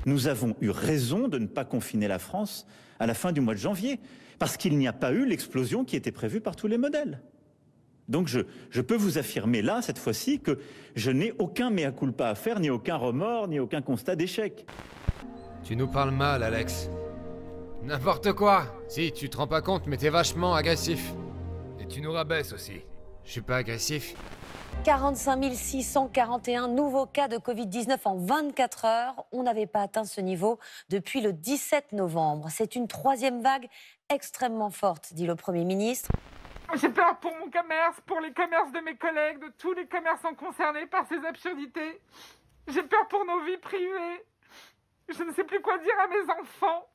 Nous avons eu raison de ne pas confiner la France à la fin du mois de janvier, parce qu'il n'y a pas eu l'explosion qui était prévue par tous les modèles. Donc je peux vous affirmer là, cette fois-ci, que je n'ai aucun mea culpa à faire, ni aucun remords, ni aucun constat d'échec. Tu nous parles mal, Alex. N'importe quoi. Si, tu te rends pas compte, mais t'es vachement agressif. Et tu nous rabaisses aussi. Je suis pas agressif. 45 641 nouveaux cas de Covid-19 en 24 heures. On n'avait pas atteint ce niveau depuis le 17 novembre. C'est une troisième vague extrêmement forte, dit le Premier ministre. J'ai peur pour mon commerce, pour les commerces de mes collègues, de tous les commerçants concernés par ces absurdités. J'ai peur pour nos vies privées. Je ne sais plus quoi dire à mes enfants.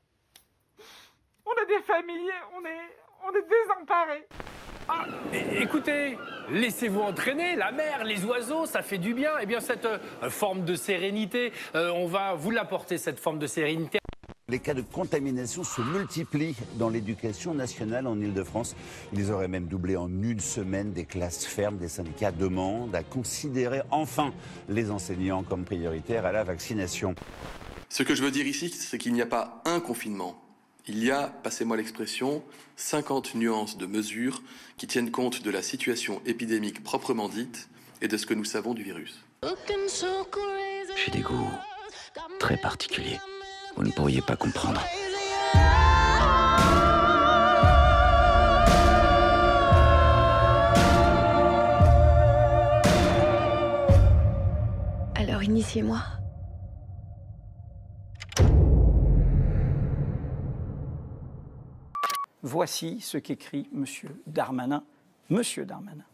On a des familles, on est désemparés. Ah, écoutez, laissez-vous entraîner, la mer, les oiseaux, ça fait du bien. Eh bien, cette forme de sérénité, on va vous l'apporter, cette forme de sérénité. Les cas de contamination se multiplient dans l'éducation nationale en Ile-de-France. Ils auraient même doublé en une semaine. Des classes fermes, des syndicats demandent à considérer enfin les enseignants comme prioritaires à la vaccination. Ce que je veux dire ici, c'est qu'il n'y a pas un confinement. Il y a, passez-moi l'expression, 50 nuances de mesures qui tiennent compte de la situation épidémique proprement dite et de ce que nous savons du virus. J'ai des goûts très particuliers. Vous ne pourriez pas comprendre. Alors initiez-moi. Voici ce qu'écrit M. Darmanin. Monsieur Darmanin.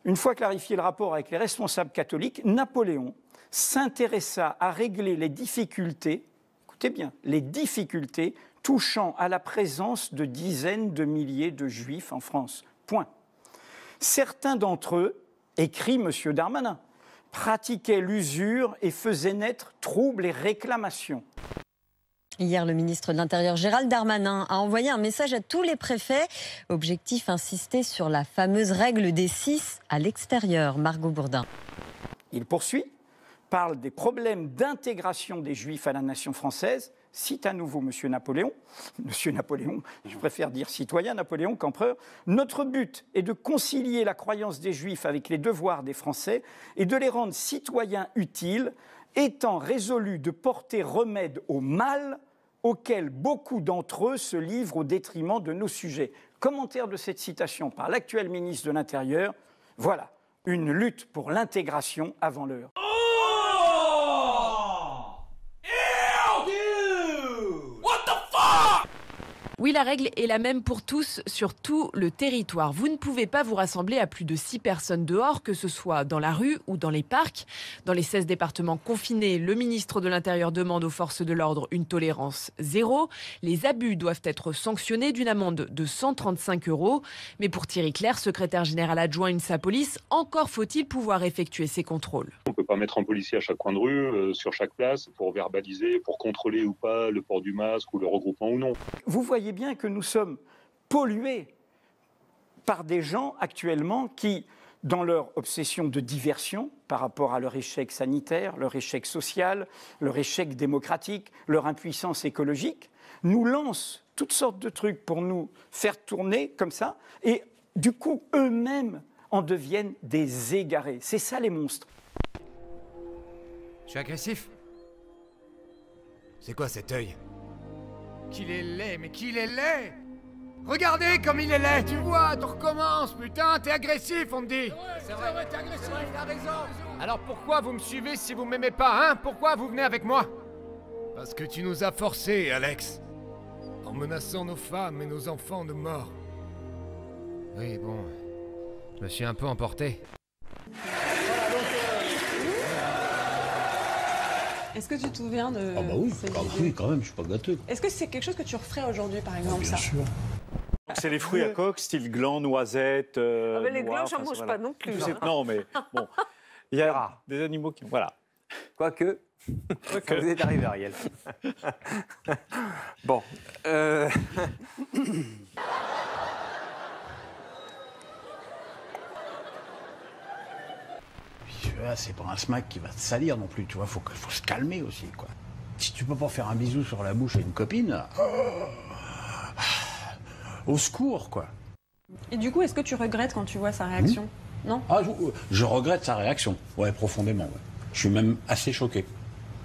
Une fois clarifié le rapport avec les responsables catholiques, Napoléon s'intéressa à régler les difficultés, écoutez bien, les difficultés touchant à la présence de dizaines de milliers de juifs en France. Point. Certains d'entre eux, écrit M. Darmanin, pratiquaient l'usure et faisaient naître troubles et réclamations. Hier, le ministre de l'Intérieur, Gérald Darmanin, a envoyé un message à tous les préfets. Objectif, insister sur la fameuse règle des 6 à l'extérieur. Margot Bourdin. Il poursuit, parle des problèmes d'intégration des Juifs à la nation française, cite à nouveau M. Napoléon, je préfère dire citoyen Napoléon qu'empereur. Notre but est de concilier la croyance des Juifs avec les devoirs des Français et de les rendre citoyens utiles, étant résolus de porter remède au mal auquel beaucoup d'entre eux se livrent au détriment de nos sujets. Commentaire de cette citation par l'actuel ministre de l'Intérieur. Voilà, une lutte pour l'intégration avant l'heure. Oui, la règle est la même pour tous sur tout le territoire. Vous ne pouvez pas vous rassembler à plus de 6 personnes dehors, que ce soit dans la rue ou dans les parcs. Dans les 16 départements confinés, le ministre de l'Intérieur demande aux forces de l'ordre une tolérance zéro. Les abus doivent être sanctionnés d'une amende de 135 €. Mais pour Thierry Clerc, secrétaire général adjoint UNSA Police, encore faut-il pouvoir effectuer ces contrôles. On ne peut pas mettre un policier à chaque coin de rue, sur chaque place, pour verbaliser, pour contrôler ou pas le port du masque ou le regroupement ou non. Vous voyez bien que nous sommes pollués par des gens actuellement qui, dans leur obsession de diversion par rapport à leur échec sanitaire, leur échec social, leur échec démocratique, leur impuissance écologique, nous lancent toutes sortes de trucs pour nous faire tourner comme ça, et du coup, eux-mêmes en deviennent des égarés. C'est ça les monstres. Je suis agressif? C'est quoi cet œil? Qu'il est laid, mais qu'il est laid! Regardez comme il est laid, tu vois, tu recommences, putain, t'es agressif, on me dit! C'est vrai, t'es agressif, t'as raison! Alors pourquoi vous me suivez si vous m'aimez pas, hein? Pourquoi vous venez avec moi? Parce que tu nous as forcés, Alex. En menaçant nos femmes et nos enfants de mort. Oui, bon, je me suis un peu emporté. Est-ce que tu te souviens de... Ah bah oui, oui, quand même, je suis pas gâteux. Est-ce que c'est quelque chose que tu referais aujourd'hui, par exemple, bien ça? sûr. C'est les fruits à coque, style gland, noisette, mais les noix, glands, j'en mange pas non plus. Non, mais bon, il y a des animaux qui... Voilà. Quoique, ça vous est arrivé, Ariel. Bon. C'est pas un smack qui va te salir non plus, tu vois, faut se calmer aussi, quoi. Si tu peux pas faire un bisou sur la bouche à une copine, au secours, quoi. Et du coup, est-ce que tu regrettes quand tu vois sa réaction? Non? Ah, je regrette sa réaction, ouais, profondément. Ouais. Je suis même assez choqué.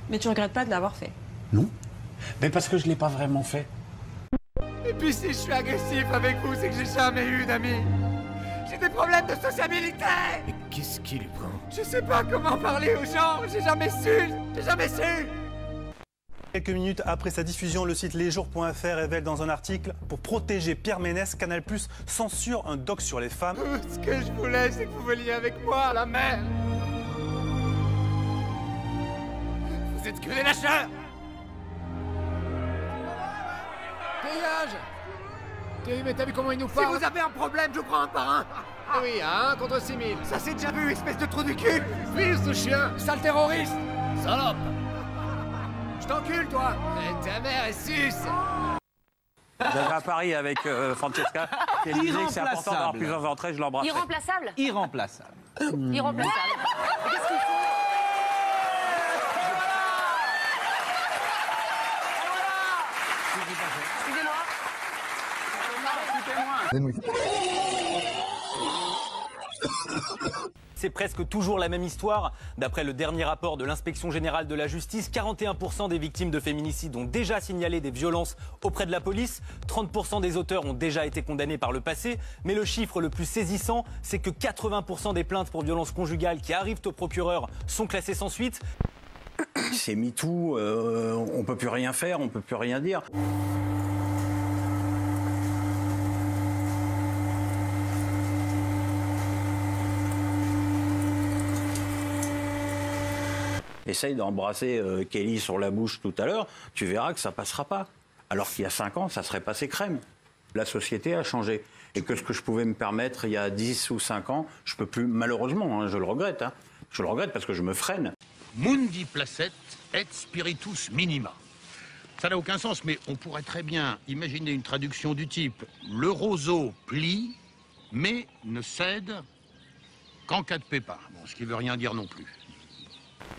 Mais tu regrettes pas de l'avoir fait? Non, mais parce que je l'ai pas vraiment fait. Et puis si je suis agressif avec vous, c'est que j'ai jamais eu d'amis. J'ai des problèmes de sociabilité. Mais qu'est-ce qui lui prend? Je sais pas comment parler aux gens, j'ai jamais su. Quelques minutes après sa diffusion, le site lesjours.fr révèle dans un article: pour protéger Pierre Ménès, Canal+ censure un doc sur les femmes. Tout ce que je voulais, c'est que vous veniez avec moi à la mer. Vous êtes que des lâcheurs. Dégage. Thierry, mais t'as vu comment il nous parle? Si vous avez un problème, je vous prends un par un. Ah oui, à 1 contre 6000. Ça c'est déjà vu, espèce de trou du cul. Fils de chien. Sale terroriste. Salope. Je t'encule, toi. Et ta mère est suce. J'avais à Paris avec Francesca. Qui disait que c'est important d'avoir plusieurs entrées, je l'embrasse. Irremplaçable? Irremplaçable. Irremplaçable. Qu'est-ce qu'il faut? C'est presque toujours la même histoire. D'après le dernier rapport de l'Inspection générale de la justice, 41% des victimes de féminicide ont déjà signalé des violences auprès de la police. 30% des auteurs ont déjà été condamnés par le passé. Mais le chiffre le plus saisissant, c'est que 80% des plaintes pour violences conjugales qui arrivent au procureur sont classées sans suite. C'est MeToo, on peut plus rien faire, on peut plus rien dire. Essaye d'embrasser Kelly sur la bouche tout à l'heure, tu verras que ça passera pas. Alors qu'il y a 5 ans, ça serait passé crème. La société a changé. Et que ce que je pouvais me permettre il y a 10 ou 5 ans, je peux plus, malheureusement, hein, je le regrette. Hein. Je le regrette parce que je me freine. Mundi placet et spiritus minima. Ça n'a aucun sens, mais on pourrait très bien imaginer une traduction du type: le roseau plie, mais ne cède qu'en cas de pépin. Bon, ce qui veut rien dire non plus.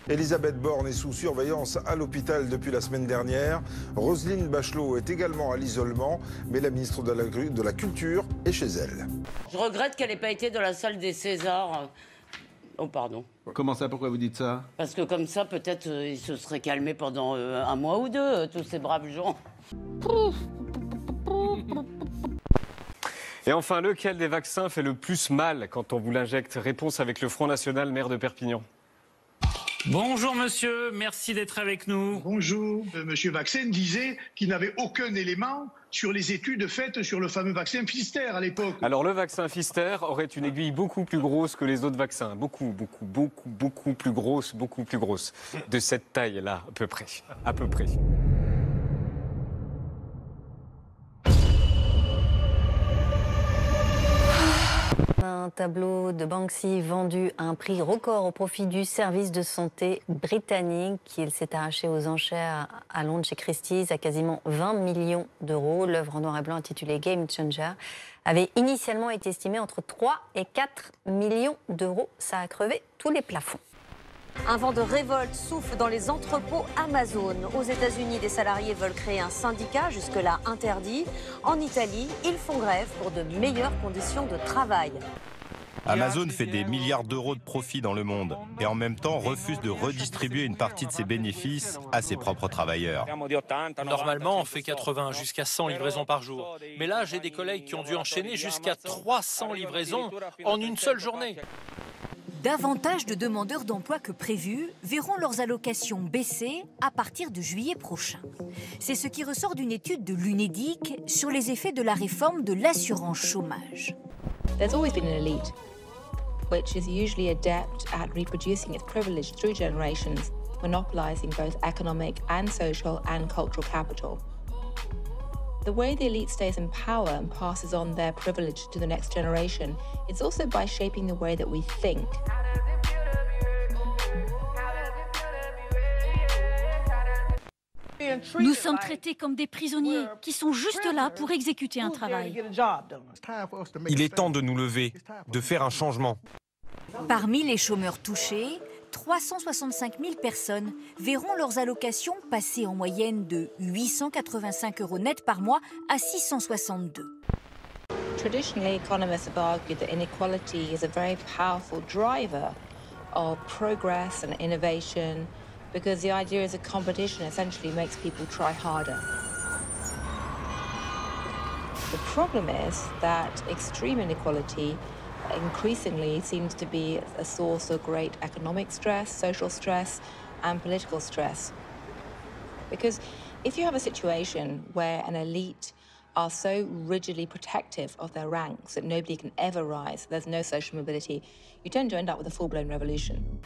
Elisabeth Borne est sous surveillance à l'hôpital depuis la semaine dernière. Roselyne Bachelot est également à l'isolement, mais la ministre de la Culture est chez elle. Je regrette qu'elle n'ait pas été dans la salle des Césars. Oh, pardon. Comment ça? Pourquoi vous dites ça? Parce que comme ça, peut-être, ils se seraient calmés pendant un mois ou deux, tous ces braves gens. Et enfin, lequel des vaccins fait le plus mal quand on vous l'injecte? Réponse avec le Front National, maire de Perpignan. Bonjour monsieur, merci d'être avec nous. Bonjour. Monsieur Vaccin disait qu'il n'avait aucun élément sur les études faites sur le fameux vaccin Pfister à l'époque. Alors le vaccin Pfister aurait une aiguille beaucoup plus grosse que les autres vaccins. Beaucoup plus grosse, De cette taille-là, à peu près. Un tableau de Banksy vendu à un prix record au profit du service de santé britannique. Il s'est arraché aux enchères à Londres chez Christie's à quasiment 20 millions d'euros. L'œuvre en noir et blanc intitulée Game Changer avait initialement été estimée entre 3 et 4 millions d'euros. Ça a crevé tous les plafonds. Un vent de révolte souffle dans les entrepôts Amazon. Aux États-Unis, des salariés veulent créer un syndicat, jusque-là interdit. En Italie, ils font grève pour de meilleures conditions de travail. Amazon fait des milliards d'euros de profit dans le monde et en même temps refuse de redistribuer une partie de ses bénéfices à ses propres travailleurs. Normalement, on fait 80 jusqu'à 100 livraisons par jour. Mais là, j'ai des collègues qui ont dû enchaîner jusqu'à 300 livraisons en une seule journée. Davantage de demandeurs d'emploi que prévu verront leurs allocations baisser à partir de juillet prochain. C'est ce qui ressort d'une étude de l'UNEDIC sur les effets de la réforme de l'assurance chômage. There's always been an elite, which is usually adept at reproducing its privilege through generations, monopolizing both economic and social and cultural capital. The way the elite stays in power and passes on their privilege to the next generation, it's also by shaping the way that we think. Nous sommes traités comme des prisonniers qui sont juste là pour exécuter un travail. Il est temps de nous lever, de faire un changement. Parmi les chômeurs touchés, 365 000 personnes verront leurs allocations passer en moyenne de 885 € net par mois à 662. Traditionally, economists have argued that inequality is a very powerful driver of progress and innovation because the idea is that competition essentially makes people try harder. The problem is that extreme inequality increasingly seems to be a source of great economic stress, social stress, and political stress. Because if you have a situation where an elite are so rigidly protective of their ranks that nobody can ever rise, there's no social mobility, you tend to end up with a full-blown revolution.